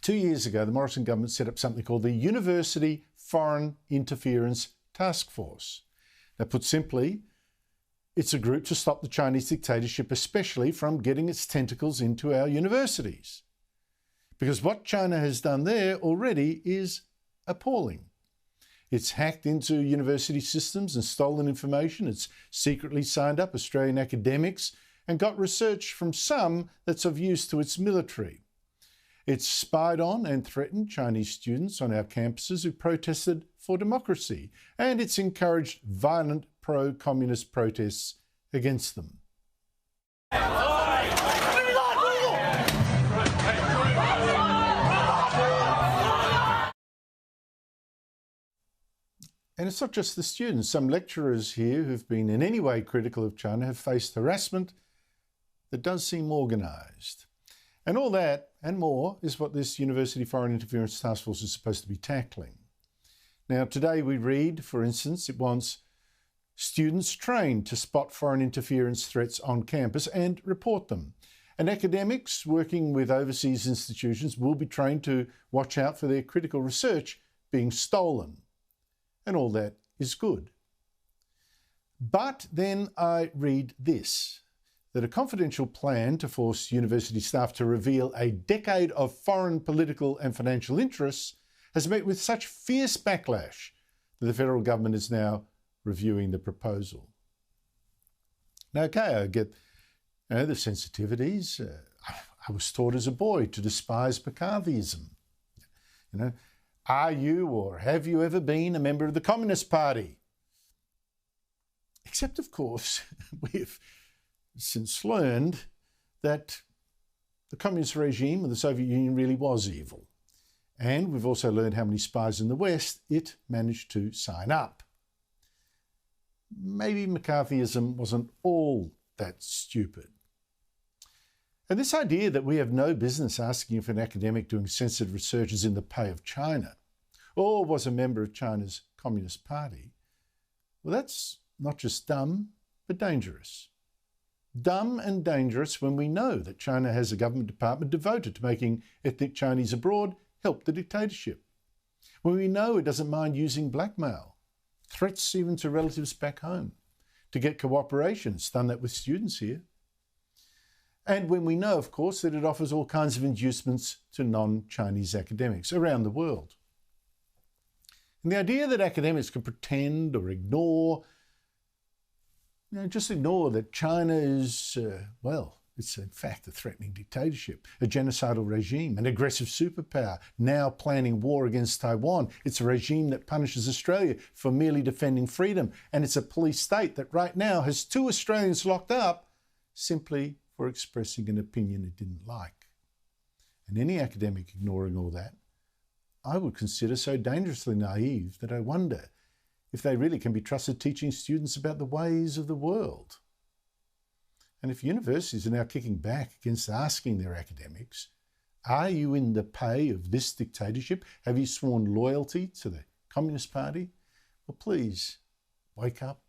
2 years ago, the Morrison Government set up something called the University Foreign Interference Taskforce. Now, put simply, it's a group to stop the Chinese dictatorship, especially from getting its tentacles into our universities. Because what China has done there already is appalling. It's hacked into university systems and stolen information. It's secretly signed up Australian academics and got research from some that's of use to its military. It's spied on and threatened Chinese students on our campuses who protested for democracy, and it's encouraged violent pro-communist protests against them. And it's not just the students. Some lecturers here who've been in any way critical of China have faced harassment that does seem organised. And all that and more is what this University Foreign Interference Task Force is supposed to be tackling. Now, today we read, for instance, it wants students trained to spot foreign interference threats on campus and report them. And academics working with overseas institutions will be trained to watch out for their critical research being stolen. And all that is good. But then I read this, that a confidential plan to force university staff to reveal a decade of foreign political and financial interests has met with such fierce backlash that the federal government is now reviewing the proposal. Now, okay, I get the sensitivities. I was taught as a boy to despise McCarthyism. Are you or have you ever been a member of the Communist Party? Except, of course, we've since learned that the communist regime of the Soviet Union really was evil. And we've also learned how many spies in the West it managed to sign up. Maybe McCarthyism wasn't all that stupid. And this idea that we have no business asking if an academic doing sensitive research is in the pay of China or was a member of China's Communist Party, well, that's not just dumb, but dangerous. Dumb and dangerous when we know that China has a government department devoted to making ethnic Chinese abroad help the dictatorship. When we know it doesn't mind using blackmail, threats even to relatives back home, to get cooperation. It's done that with students here. And when we know, of course, that it offers all kinds of inducements to non-Chinese academics around the world. And the idea that academics can pretend or ignore, just ignore that China is, it's in fact a threatening dictatorship, a genocidal regime, an aggressive superpower, now planning war against Taiwan. It's a regime that punishes Australia for merely defending freedom. And it's a police state that right now has 2 Australians locked up simply for expressing an opinion it didn't like. And any academic ignoring all that, I would consider so dangerously naive that I wonder if they really can be trusted teaching students about the ways of the world. And if universities are now kicking back against asking their academics, are you in the pay of this dictatorship? Have you sworn loyalty to the Communist Party? Well, please, wake up.